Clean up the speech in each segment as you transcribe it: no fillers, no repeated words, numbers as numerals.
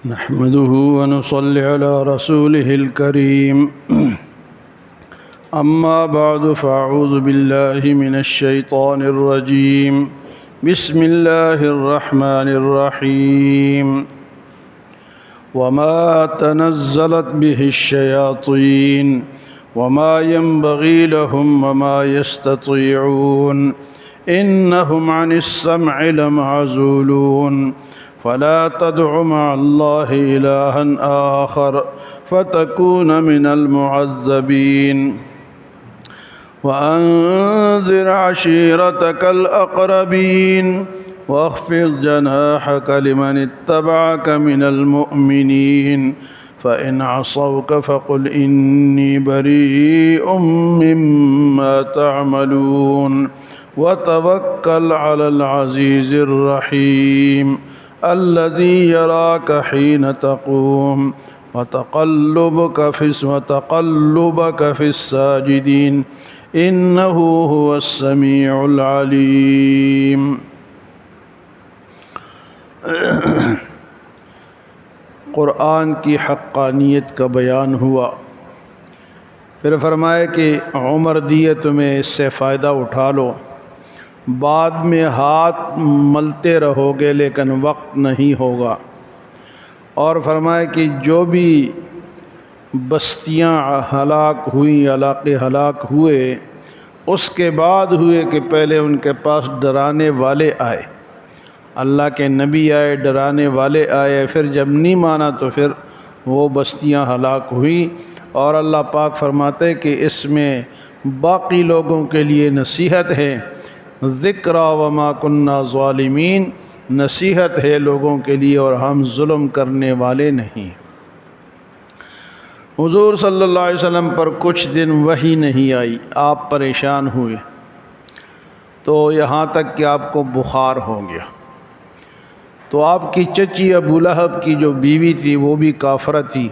نحمده ونصلي على رسوله الكريم أما بعد فأعوذ بالله من الشيطان الرجيم بسم الله الرحمن الرحيم وما تنزلت به الشياطين وما ينبغي لهم وما يستطيعون إنهم عن السمع لمعزولون فلا تدع مع الله إلها آخر فتكون من المعذبين وأنذر عشيرتك الأقربين واخفض جناحك لمن اتبعك من المؤمنين فإن عصوك فقل إني بريء مما تعملون وتوكل على العزيز الرحيم الذي يراك حين تقوم وتقلبك في الساجدين إنه هو السميع العليم۔ قرآن کی حقانیت کا بیان ہوا، پھر فرمایا کہ عمر دیے تمہیں اس سے فائدہ اٹھا لو، بعد میں ہاتھ ملتے رہو گے لیکن وقت نہیں ہوگا۔ اور فرمایا کہ جو بھی بستیاں ہلاک ہوئیں، علاقے ہلاک ہوئے، اس کے بعد ہوئے کہ پہلے ان کے پاس ڈرانے والے آئے، اللہ کے نبی آئے، ڈرانے والے آئے، پھر جب نہیں مانا تو پھر وہ بستیاں ہلاک ہوئیں۔ اور اللہ پاک فرماتے کہ اس میں باقی لوگوں کے لیے نصیحت ہے، ذکریٰ وما کننا ظالمین، نصیحت ہے لوگوں کے لیے اور ہم ظلم کرنے والے نہیں۔ حضور صلی اللہ علیہ وسلم پر کچھ دن وحی نہیں آئی، آپ پریشان ہوئے، تو یہاں تک کہ آپ کو بخار ہو گیا۔ تو آپ کی چچی ابو لہب کی جو بیوی تھی وہ بھی کافرہ تھی،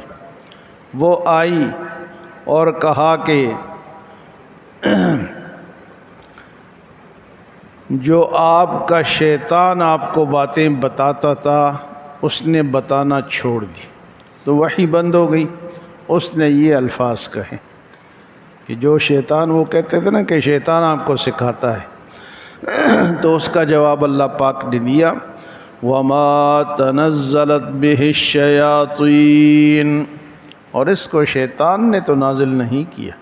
وہ آئی اور کہا کہ جو آپ کا شیطان آپ کو باتیں بتاتا تھا اس نے بتانا چھوڑ دی۔ تو وحی بند ہو گئی۔ اس نے یہ الفاظ کہے کہ جو شیطان، وہ کہتے تھے نا کہ شیطان آپ کو سکھاتا ہے، تو اس کا جواب اللہ پاک نے دیا، وَمَا تَنَزَّلَتْ بِهِ الشَّيَاطِينَ، اور اس کو شیطان نے تو نازل نہیں کیا۔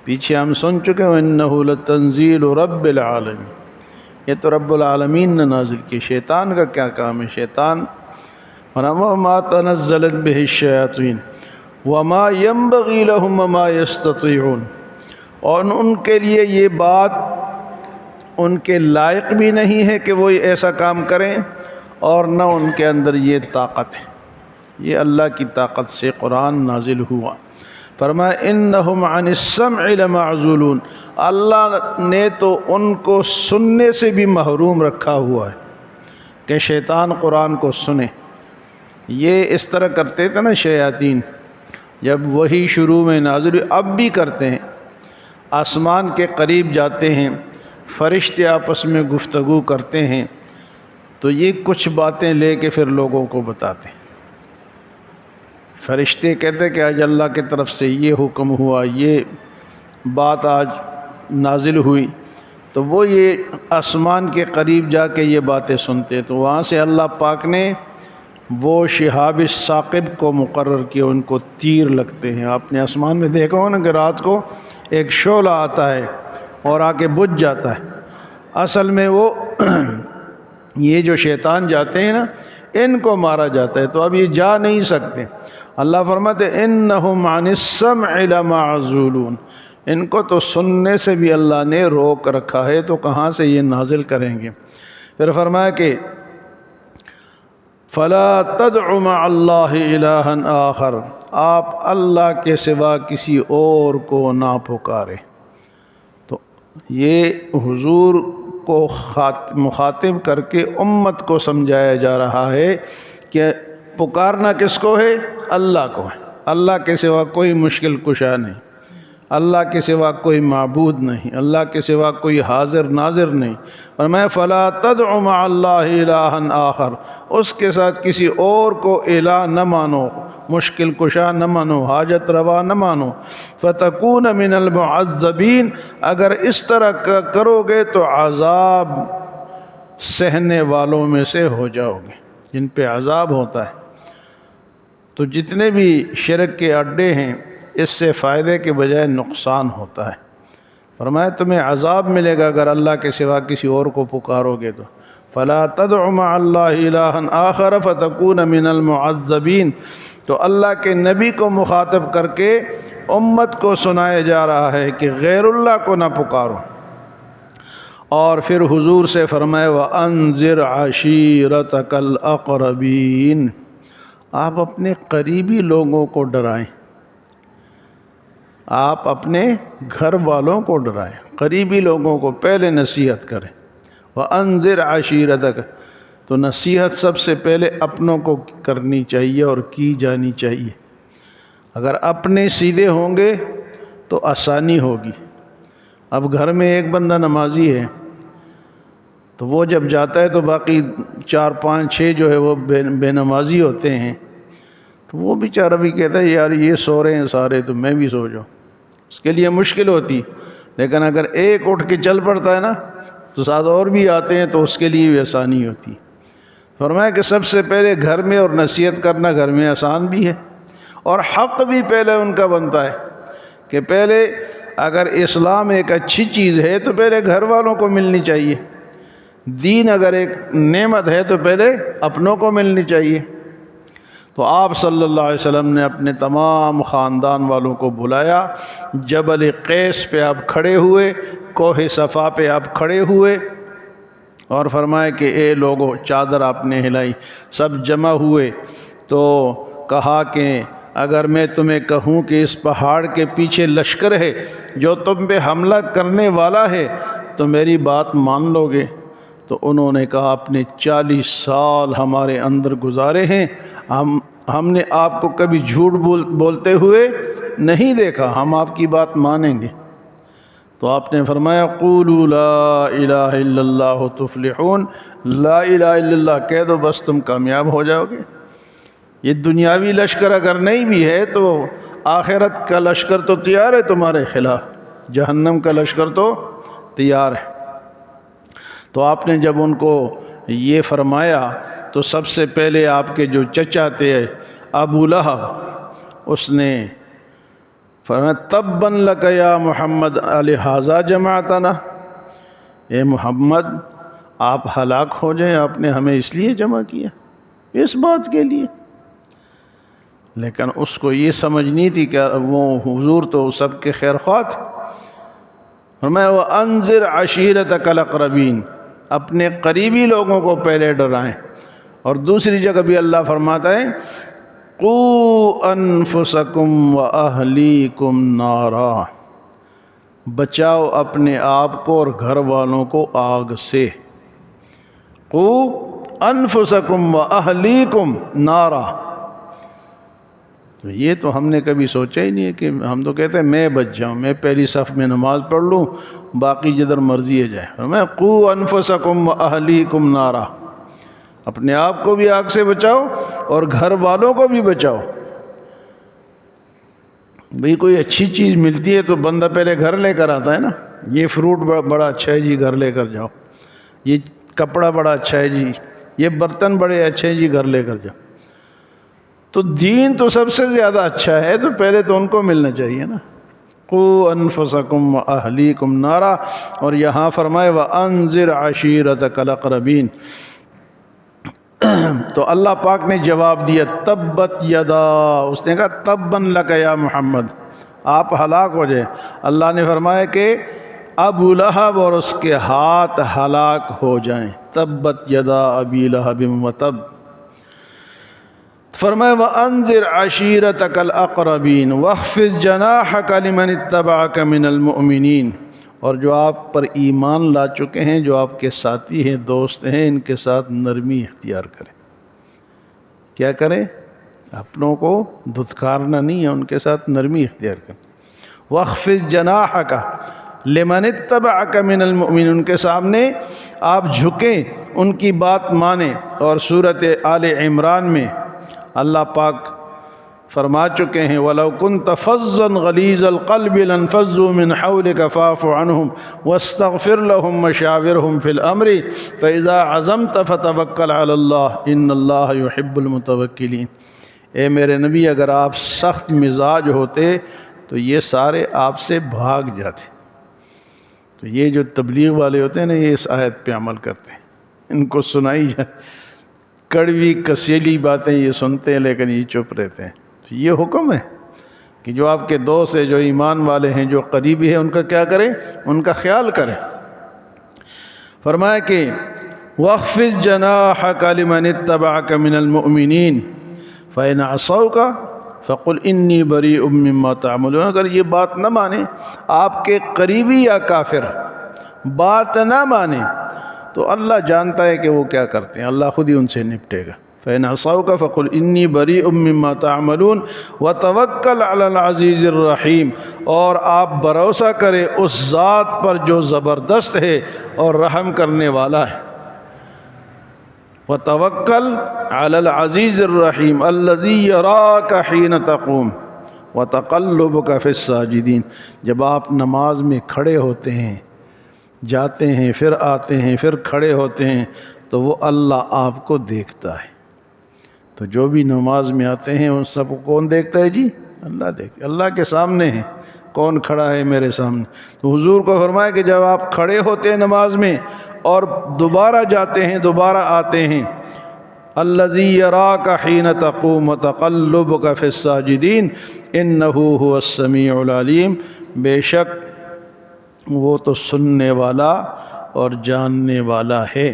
پیچھے ہم سن چکے وَإِنَّهُ لَتَنزِيلُ رَبِّ الْعَالَمِينَ، یہ تو رب العالمین نے نازل کی، شیطان کا کیا کام ہے؟ شیطان وَمَا تَنَزَّلَتْ بِهِ الشَّيَاطِينَ وَمَا يَنبَغِي لَهُمْ وَمَا يَسْتَطِيعُونَ، اور ان کے لیے یہ بات ان کے لائق بھی نہیں ہے کہ وہ ایسا کام کریں، اور نہ ان کے اندر یہ طاقت ہے۔ یہ اللہ کی طاقت سے قرآن نازل ہوا۔ فرمایا انہم عن السمع لمعزولون، اللہ نے تو ان کو سننے سے بھی محروم رکھا ہوا ہے کہ شیطان قرآن کو سنے۔ یہ اس طرح کرتے تھے نا شیاطین، جب وہی شروع میں نازل، اب بھی کرتے ہیں، آسمان کے قریب جاتے ہیں، فرشتے آپس میں گفتگو کرتے ہیں، تو یہ کچھ باتیں لے کے پھر لوگوں کو بتاتے ہیں۔ فرشتے کہتے کہ آج اللہ کی طرف سے یہ حکم ہوا، یہ بات آج نازل ہوئی، تو وہ یہ آسمان کے قریب جا کے یہ باتیں سنتے، تو وہاں سے اللہ پاک نے وہ شہاب ثاقب کو مقرر کیا، ان کو تیر لگتے ہیں۔ آپ نے آسمان میں دیکھا ہو نا کہ رات کو ایک شعلہ آتا ہے اور آ کے بجھ جاتا ہے، اصل میں وہ یہ جو شیطان جاتے ہیں نا، ان کو مارا جاتا ہے، تو اب یہ جا نہیں سکتے۔ اللہ فرماتے انہم عن السمع لمعزولون، ان کو تو سننے سے بھی اللہ نے روک رکھا ہے، تو کہاں سے یہ نازل کریں گے؟ پھر فرمایا کہ فلا تدع مع اللہ الہا آخر، آپ اللہ کے سوا کسی اور کو نہ پکارے۔ تو یہ حضور کو مخاطب کر کے امت کو سمجھایا جا رہا ہے کہ پکارنا کس کو ہے؟ اللہ کو ہے، اللہ کے سوا کوئی مشکل کشا نہیں۔ اللہ کے سوا کوئی معبود نہیں، اللہ کے سوا کوئی حاضر ناظر نہیں۔ فرمایا فلا تدع مع اللہ الہا آخر، اس کے ساتھ کسی اور کو الہ نہ مانو، مشکل کشا نہ مانو، حاجت روا نہ مانو۔ فتکون من المعذبین، اگر اس طرح کرو گے تو عذاب سہنے والوں میں سے ہو جاؤ گے، جن پہ عذاب ہوتا ہے۔ تو جتنے بھی شرک کے اڈے ہیں اس سے فائدے کے بجائے نقصان ہوتا ہے۔ فرمایا تمہیں عذاب ملے گا اگر اللہ کے سوا کسی اور کو پکارو گے تو۔ فلا تدع مع اللہ الہا آخر فتکون من المعذبین۔ تو اللہ کے نبی کو مخاطب کر کے امت کو سنایا جا رہا ہے کہ غیر اللہ کو نہ پکارو۔ اور پھر حضور سے فرمائے وَأَنذِرْ عَشِيرَتَكَ الْأَقْرَبِينَ، آپ اپنے قریبی لوگوں کو ڈرائیں، آپ اپنے گھر والوں کو ڈرائیں، قریبی لوگوں کو پہلے نصیحت کریں۔ وَأَنذِرْ عَشِيرَتَكَ، تو نصیحت سب سے پہلے اپنوں کو کرنی چاہیے اور کی جانی چاہیے۔ اگر اپنے سیدھے ہوں گے تو آسانی ہوگی۔ اب گھر میں ایک بندہ نمازی ہے تو وہ جب جاتا ہے تو باقی 4 5 6 جو ہے وہ بے نمازی ہوتے ہیں، تو وہ بیچارہ بھی کہتا ہے یار یہ سو رہے ہیں سارے تو میں بھی سو جاؤں، اس کے لیے مشکل ہوتی۔ لیکن اگر ایک اٹھ کے چل پڑتا ہے نا تو ساتھ اور بھی آتے ہیں تو اس کے لیے بھی آسانی ہوتی۔ فرمایا کہ سب سے پہلے گھر میں، اور نصیحت کرنا گھر میں آسان بھی ہے اور حق بھی پہلے ان کا بنتا ہے کہ پہلے اگر اسلام ایک اچھی چیز ہے تو پہلے گھر والوں کو ملنی چاہیے، دین اگر ایک نعمت ہے تو پہلے اپنوں کو ملنی چاہیے۔ تو آپ صلی اللہ علیہ وسلم نے اپنے تمام خاندان والوں کو بلایا، جبل قیس پہ آپ کھڑے ہوئے، کوہ صفا پہ آپ کھڑے ہوئے اور فرمایا کہ اے لوگو، چادر آپ نے ہلائی، سب جمع ہوئے تو کہا کہ اگر میں تمہیں کہوں کہ اس پہاڑ کے پیچھے لشکر ہے جو تم پہ حملہ کرنے والا ہے تو میری بات مان لو گے؟ تو انہوں نے کہا آپ نے 40 سال ہمارے اندر گزارے ہیں، ہم نے آپ کو کبھی جھوٹ بولتے ہوئے نہیں دیکھا، ہم آپ کی بات مانیں گے۔ تو آپ نے فرمایا قولوا لا الہ الا اللہ تفلحون، لا الہ الا اللہ کہہ دو بس تم کامیاب ہو جاؤ گے۔ یہ دنیاوی لشکر اگر نہیں بھی ہے تو آخرت کا لشکر تو تیار ہے تمہارے خلاف، جہنم کا لشکر تو تیار ہے۔ تو آپ نے جب ان کو یہ فرمایا تو سب سے پہلے آپ کے جو چچا تھے ابو لہب، اس نے فرمایا تباً لک یا محمد لہذا جمعتنا، اے محمد آپ ہلاک ہو جائیں، آپ نے ہمیں اس لیے جمع کیا، اس بات کے لیے۔ لیکن اس کو یہ سمجھ نہیں تھی کہ وہ حضور تو سب کے خیر خواہ تھے۔ فرمایا وَأَنذِرْ عَشِيرَتَكَ الْأَقْرَبِينَ، اپنے قریبی لوگوں کو پہلے ڈرائیں۔ اور دوسری جگہ بھی اللہ فرماتا ہے قُوا أَنفُسَكُمْ وَأَهْلِيكُمْ نَارًا، بچاؤ اپنے آپ کو اور گھر والوں کو آگ سے۔ قُوا أَنفُسَكُمْ وَأَهْلِيكُمْ نَارًا، تو یہ تو ہم نے کبھی سوچا ہی نہیں ہے کہ ہم تو کہتے ہیں میں بچ جاؤں، میں پہلی صف میں نماز پڑھ لوں، باقی جدھر مرضی ہے جائے۔ میں قُوا أَنفُسَكُمْ وَأَهْلِيكُمْ نَارًا، اپنے آپ کو بھی آگ سے بچاؤ اور گھر والوں کو بھی بچاؤ۔ بھئی کوئی اچھی چیز ملتی ہے تو بندہ پہلے گھر لے کر آتا ہے نا، یہ فروٹ بڑا اچھا ہے جی گھر لے کر جاؤ، یہ کپڑا بڑا اچھا ہے جی، یہ برتن بڑے اچھے ہیں جی گھر لے کر جاؤ۔ تو دین تو سب سے زیادہ اچھا ہے تو پہلے تو ان کو ملنا چاہیے نا۔ قُوا أَنفُسَكُمْ وَأَهْلِيكُمْ نَارًا، اور یہاں فرمائے وَأَنذِرْ عَشِيرَتَكَ الْأَقْرَبِينَ۔ تو اللہ پاک نے جواب دیا تبت یدا، اس نے کہا تباً لک یا محمد، آپ ہلاک ہو جائیں۔ اللہ نے فرمایا کہ ابو لہب اور اس کے ہاتھ ہلاک ہو جائیں، تبت یدا ابی لہب وتب۔ فرمایا وَأَنذِرْ عَشِيرَتَكَ الْأَقْرَبِينَ وَاخْفِضْ جَنَاحَكَ لِمَنِ اتَّبَعَكَ مِنَ الْمُؤْمِنِينَ، اور جو آپ پر ایمان لا چکے ہیں، جو آپ کے ساتھی ہیں، دوست ہیں، ان کے ساتھ نرمی اختیار کریں۔ کیا کریں؟ اپنوں کو دھتکارنا نہیں ہے، ان کے ساتھ نرمی اختیار کریں۔ وَاخْفِضْ جَنَاحَكَ لِمَنِ اتَّبَعَكَ مِنَ الْمُؤْمِنِينَ، ان کے سامنے آپ جھکیں، ان کی بات مانیں۔ اور سورۃ آل عمران میں اللہ پاک فرما چکے ہیں وَلَوْ كُنْتَ فَظًّا غَلِيظَ الْقَلْبِ لَانفَضُّوا مِنْ حَوْلِكَ فَاعْفُ عَنْهُمْ وَاسْتَغْفِرْ لَهُمْ وَشَاوِرْهُمْ فِي الْأَمْرِ فَإِذَا عَزَمْتَ فَتَوَكَّلْ عَلَى اللَّهِ إِنَّ اللَّهَ يُحِبُّ الْمُتَوَكِّلِينَ۔ اے میرے نبی، اگر آپ سخت مزاج ہوتے تو یہ سارے آپ سے بھاگ جاتے۔ تو یہ جو تبلیغ والے ہوتے ہیں نا، یہ اس آیت پہ عمل کرتے ہیں، ان کو سنائی جائے کڑوی کسیلی باتیں یہ سنتے ہیں لیکن یہ چپ رہتے ہیں۔ یہ حکم ہے کہ جو آپ کے دوست ہیں، جو ایمان والے ہیں، جو قریبی ہیں، ان کا کیا کریں؟ ان کا خیال کریں۔ فرمایا کہ وَاخْفِضْ جَنَاحَكَ لِمَنِ اتَّبَعَكَ مِنَ الْمُؤْمِنِينَ فَإِنْ عَصَوْكَ فَقُلْ إِنِّي بَرِيءٌ مِّمَّا تَعْمَلُونَ۔ اگر یہ بات نہ مانیں، آپ کے قریبی یا کافر بات نہ مانیں، تو اللہ جانتا ہے کہ وہ کیا کرتے ہیں، اللہ خود ہی ان سے نپٹے گا۔ فَإِنْ عَصَوْكَ فَقُلْ إِنِّي بَرِيءٌ مِّمَّا تَعْمَلُونَ وَتَوَكَّلْ عَلَى الْعَزِيزِ الرَّحِيمِ، اور آپ بھروسہ کریں اس ذات پر جو زبردست ہے اور رحم کرنے والا ہے۔ وَتَوَكَّلْ عَلَى الْعَزِيزِ الرَّحِيمِ الَّذِي يَرَاكَ حِينَ تَقُومُ وَتَقَلُّبَكَ فِي السَّاجِدِينَ۔ جب آپ نماز میں کھڑے ہوتے ہیں، جاتے ہیں، پھر آتے ہیں، پھر کھڑے ہوتے ہیں، تو وہ اللہ آپ کو دیکھتا ہے۔ تو جو بھی نماز میں آتے ہیں ان سب کو کون دیکھتا ہے جی؟ اللہ دیکھتا ہے۔ اللہ کے سامنے ہے، کون کھڑا ہے میرے سامنے؟ تو حضور کو فرمایا کہ جب آپ کھڑے ہوتے ہیں نماز میں اور دوبارہ جاتے ہیں، دوبارہ آتے ہیں، الذی یراک حین تقوم وتقلبک فی الساجدین انہ هو السمیع العلیم، بے شک وہ تو سننے والا اور جاننے والا ہے۔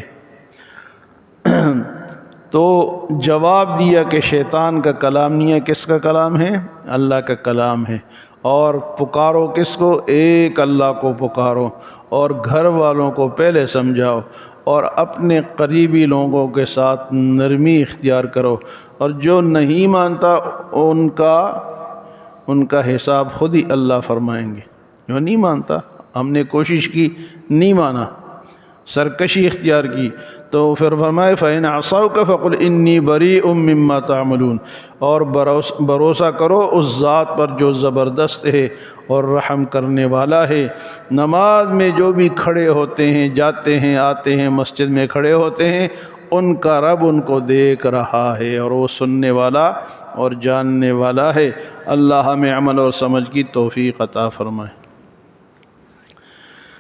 تو جواب دیا کہ شیطان کا کلام نہیں ہے، کس کا کلام ہے؟ اللہ کا کلام ہے۔ اور پکارو کس کو؟ ایک اللہ کو پکارو، اور گھر والوں کو پہلے سمجھاؤ، اور اپنے قریبی لوگوں کے ساتھ نرمی اختیار کرو، اور جو نہیں مانتا ان کا حساب خود ہی اللہ فرمائیں گے۔ جو نہیں مانتا، ہم نے کوشش کی، نہیں مانا، سرکشی اختیار کی، تو پھر فرمائے فَإِنْ عَصَوْكَ فَقُلْ إِنِّي بَرِيءٌ مِّمَّا تَعْمَلُونَ، اور بھروسہ کرو اس ذات پر جو زبردست ہے اور رحم کرنے والا ہے۔ نماز میں جو بھی کھڑے ہوتے ہیں، جاتے ہیں، آتے ہیں، مسجد میں کھڑے ہوتے ہیں، ان کا رب ان کو دیکھ رہا ہے، اور وہ سننے والا اور جاننے والا ہے۔ اللہ ہمیں عمل اور سمجھ کی توفیق عطا فرمائے۔